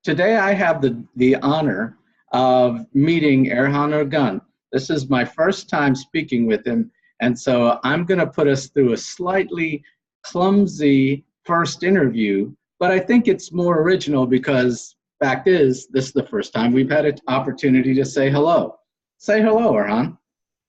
Today I have the honor of meeting Erhan Ergun. This is my first time speaking with him, and so I'm going to put us through a slightly clumsy first interview, but I think it's more original because fact is, this is the first time we've had an opportunity to say hello. Say hello, Orhan.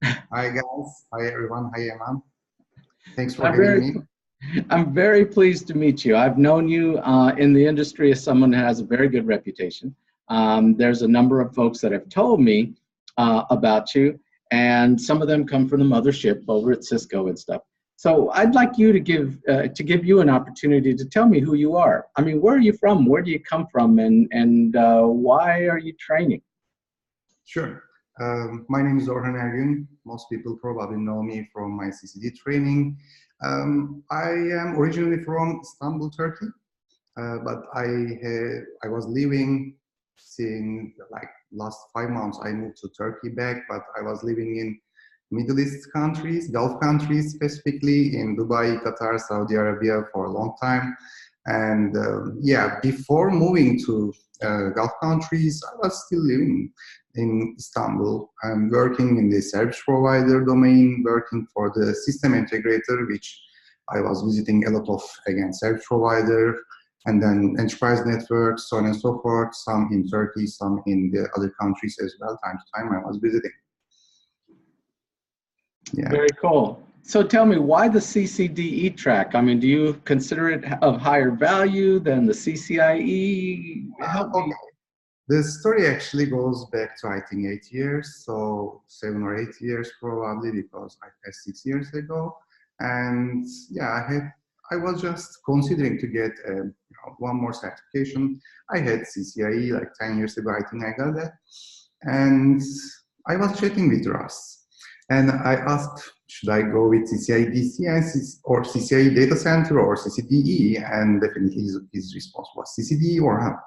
Hi guys, hi everyone, hi Eman. Thanks for having me. I'm very pleased to meet you. I've known you in the industry as someone who has a very good reputation. There's a number of folks that have told me about you, and some of them come from the mothership over at Cisco and stuff. So I'd like you to give you an opportunity to tell me who you are. I mean, where are you from? Where do you come from? And why are you training? Sure. My name is Orhan Ergun. Most people probably know me from my CCDE training. I am originally from Istanbul, Turkey, but I was living since like last 5 months. I moved to Turkey back, but I was living in Middle East countries, Gulf countries specifically, in Dubai, Qatar, Saudi Arabia for a long time. And yeah, before moving to Gulf countries, I was still living in Istanbul. I'm working in the service provider domain, working for the system integrator, which I was visiting a lot of, again, service provider, and then enterprise networks, so on and so forth, some in Turkey, some in the other countries as well. Time to time I was visiting. Yeah. Very cool. So tell me, why the CCDE track? I mean, do you consider it of higher value than the CCIE? Help me. The story actually goes back to, I think, 8 years, so 7 or 8 years probably, because I passed 6 years ago. And yeah, I was just considering to get one more certification. I had CCIE like 10 years ago, I think I got that. And I was chatting with Russ. And I asked, should I go with CCIE DC or CCIE Data Center or CCDE? And definitely his response was CCDE Orhan.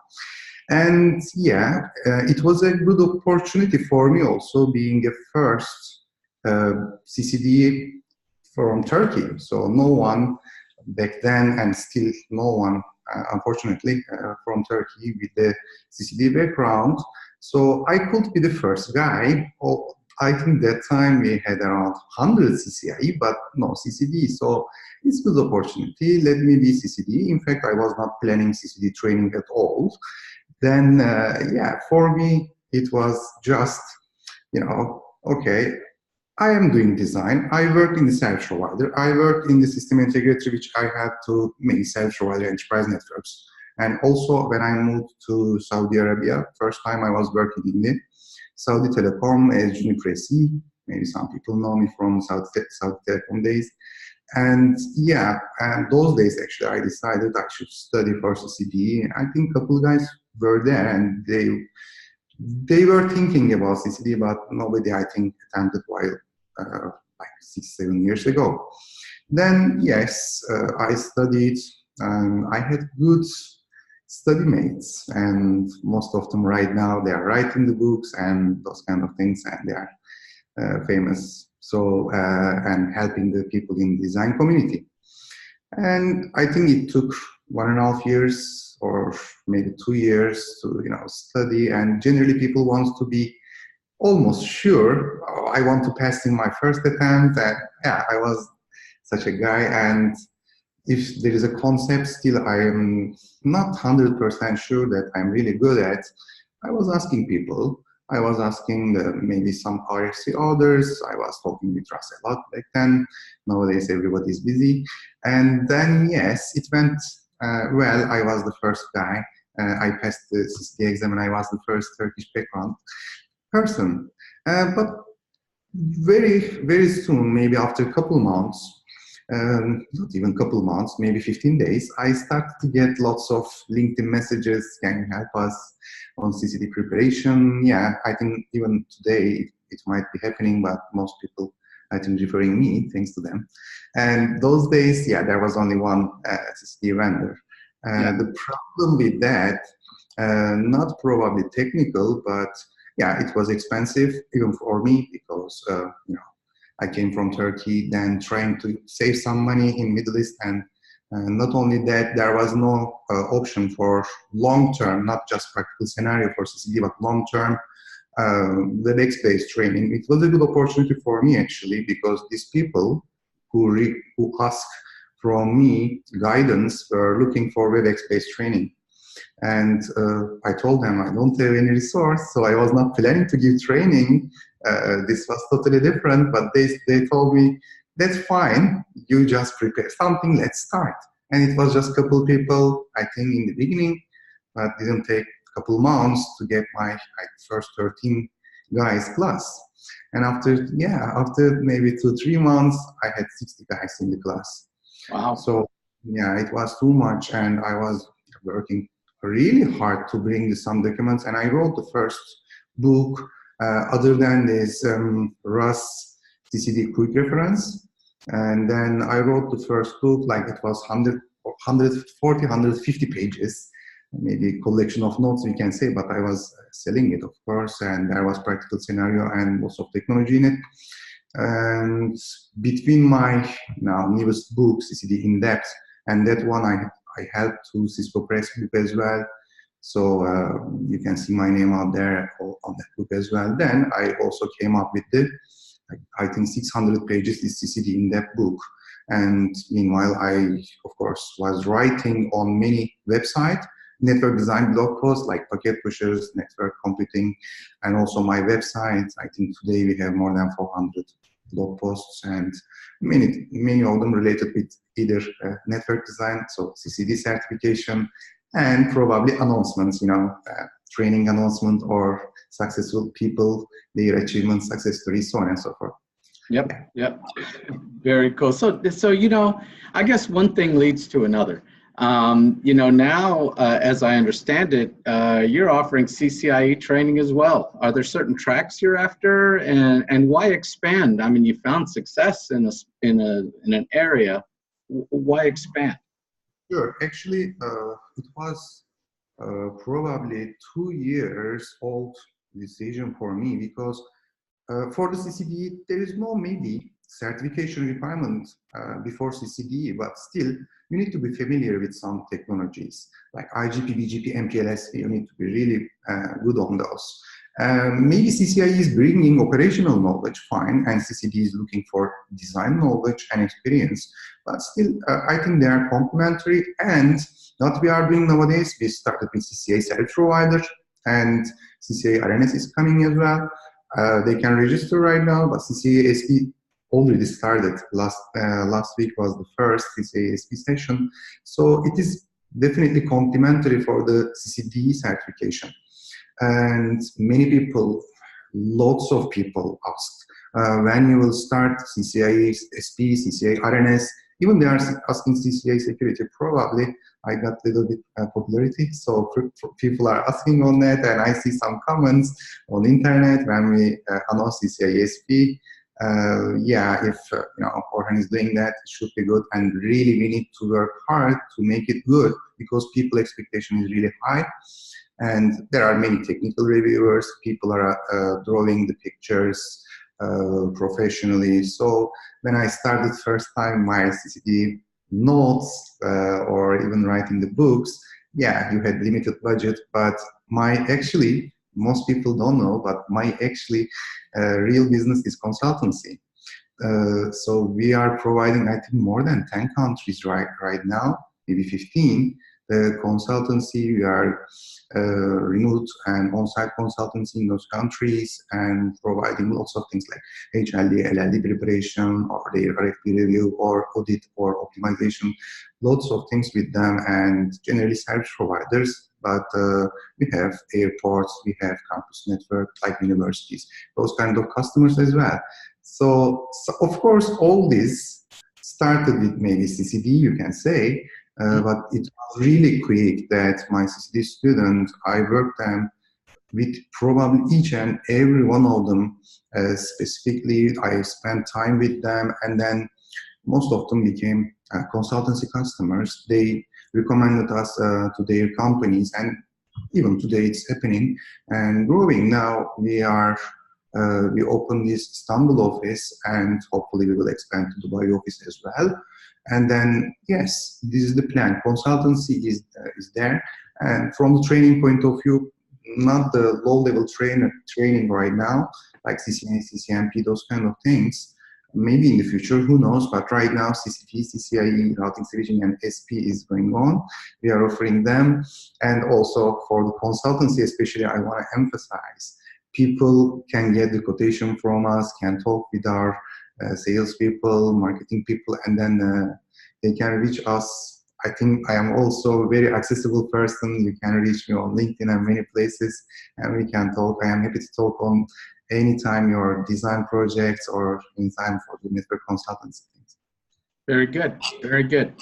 And yeah, it was a good opportunity for me also, being a first CCDE from Turkey. So no one back then, and still no one, unfortunately, from Turkey with the CCDE background. So I could be the first guy. I think that time we had around 100 CCIE, but no CCDE. So it's a good opportunity. Let me be CCDE. In fact, I was not planning CCDE training at all. Then, yeah, for me, it was just, okay, I am doing design. I work in the service provider. I work in the system integrator, which I had to many service provider enterprise networks. And also when I moved to Saudi Arabia, first time I was working in the Saudi Telecom as Juniper SE. Maybe some people know me from Saudi Telecom days. And yeah, and those days actually I decided I should study for CCDE. I think a couple of guys were there and they were thinking about CCDE, but nobody, I think, attended while like 6-7 years ago. Then yes, I studied and I had good study mates, and most of them right now they are writing the books and those kind of things, and they are famous. So and helping the people in the design community. And I think it took 1.5 years or maybe 2 years to study. And generally people want to be almost sure. Oh, I want to pass in my first attempt, and yeah, I was such a guy. And if there is a concept still I am not 100% sure that I'm really good at, I was asking people. I was asking maybe some RFC orders. I was talking with Russ a lot back then. Nowadays everybody's busy. And then yes, it went well. I was the first guy. I passed the CCDE exam and I was the first Turkish background person. But very, very soon, maybe after a couple months, not even a couple months, maybe 15 days, I started to get lots of LinkedIn messages. Can you help us on CCDE preparation? Yeah, I think even today it might be happening, but most people, I think, referring me, thanks to them. And those days, yeah, there was only one CCDE vendor. The problem with that, not probably technical, but yeah, it was expensive even for me because I came from Turkey, then trying to save some money in Middle East and And not only that, there was no option for long-term, not just practical scenario for CCD, but long-term WebEx-based training. It was a good opportunity for me actually, because these people who ask from me guidance were looking for WebEx-based training. And I told them I don't have any resource, so I was not planning to give training. This was totally different, but they told me, that's fine, you just prepare something, let's start. And it was just a couple people, I think, in the beginning, but didn't take a couple months to get my first 13 guys class. And after maybe 2-3 months, I had 60 guys in the class. Wow. So yeah, it was too much, and I was working really hard to bring some documents, and I wrote the first book other than this RUS CCD quick reference. And then I wrote the first book, like it was 140, 150 pages, maybe a collection of notes we can say, but I was selling it, of course, and there was practical scenario and lots of technology in it. And between my now newest book, CCD In Depth, and that one I helped to Cisco Press book as well. So you can see my name out there on that book as well. Then I also came up with the, I think 600 pages is CCD in-depth book. And meanwhile, I, of course, was writing on many websites, network design blog posts like packet pushers, network computing, and also my website. I think today we have more than 400 blog posts, and many of them related with either network design, so CCD certification, and probably announcements, training announcement or successful people, their achievements, success stories, so on and so forth. Yep. Very cool. So I guess one thing leads to another. Now, as I understand it, you're offering CCIE training as well. Are there certain tracks you're after, and why expand? I mean, you found success in an area. Why expand? Sure. Actually, it was probably 2 years old decision for me, because for the CCDE, there is no maybe certification requirement before CCDE, but still you need to be familiar with some technologies like IGP, BGP, MPLS. You need to be really good on those. Maybe CCIE is bringing operational knowledge, fine, and CCD is looking for design knowledge and experience, but still I think they are complementary. And what we are doing nowadays, we started with CCIE service provider, and CCIE RNS is coming as well. They can register right now, but CCIE SP already started. Last week was the first CCIE SP session, so it is definitely complementary for the CCDE certification. And many people, lots of people asked when you will start CCIE SP, CCIE RNS. Even they are asking CCIE security. Probably I got a little bit popularity, so people are asking on that, and I see some comments on internet when we announce CCIE SP. If Orhan is doing that, it should be good, and really we need to work hard to make it good, because people expectation is really high. And there are many technical reviewers, people are drawing the pictures professionally. So when I started first time my CCD notes or even writing the books, you had limited budget, but most people don't know, but my real business is consultancy. So we are providing, I think, more than 10 countries right now, maybe 15. The consultancy, we are remote and on-site consultancy in those countries, and providing lots of things like HLD, LLD preparation, or their RFP review, or audit, or optimization, lots of things with them, and generally service providers. But we have airports, we have campus network, like universities, those kind of customers as well. So of course, all this started with maybe CCD, you can say, but it was really quick that my CCD students, I worked them with probably each and every one of them specifically. I spent time with them, and then most of them became consultancy customers. They recommended us to their companies, and even today it's happening and growing. Now we are we opened this Istanbul office, and hopefully we will expand to Dubai office as well. And then, yes, this is the plan. Consultancy is there. And from the training point of view, not the low-level training right now, like CCIE, CCNP, those kind of things. Maybe in the future, who knows? But right now, CCDE, CCIE, routing, switching, and SP is going on. We are offering them. And also for the consultancy, especially, I want to emphasize, people can get the quotation from us, can talk with our salespeople, marketing people, and then they can reach us. I think I am also a very accessible person. You can reach me on LinkedIn and many places, and we can talk. I am happy to talk on anytime your design projects or in time for the network consultancy things. Very good, very good.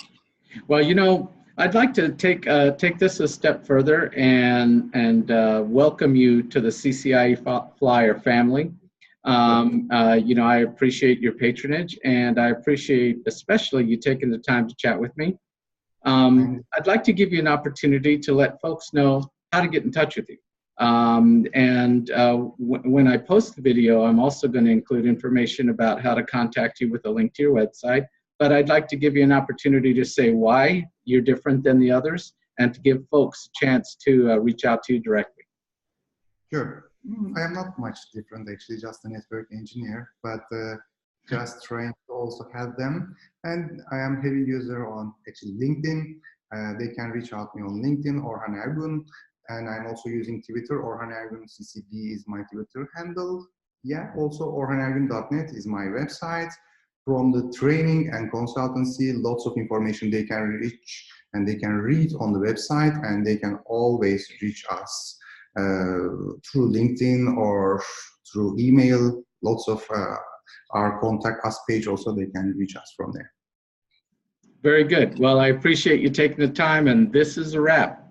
Well, you know, I'd like to take this a step further and welcome you to the CCIE Flyer family. You know, I appreciate your patronage, and I appreciate especially you taking the time to chat with me. I'd like to give you an opportunity to let folks know how to get in touch with you. When I post the video, I'm also going to include information about how to contact you with a link to your website. But I'd like to give you an opportunity to say why you're different than the others, and to give folks a chance to reach out to you directly. Sure. I am not much different, actually, just a network engineer, but just trying to also help them. And I am heavy user on actually LinkedIn. They can reach out me on LinkedIn, Orhan Ergun. And I'm also using Twitter. Orhan Ergun CCDE is my Twitter handle. Yeah, also orhanergun.net is my website. From the training and consultancy, lots of information they can reach and they can read on the website, and they can always reach us through LinkedIn or through email. Lots of our contact us page also, they can reach us from there. Very good. Well, I appreciate you taking the time, and this is a wrap.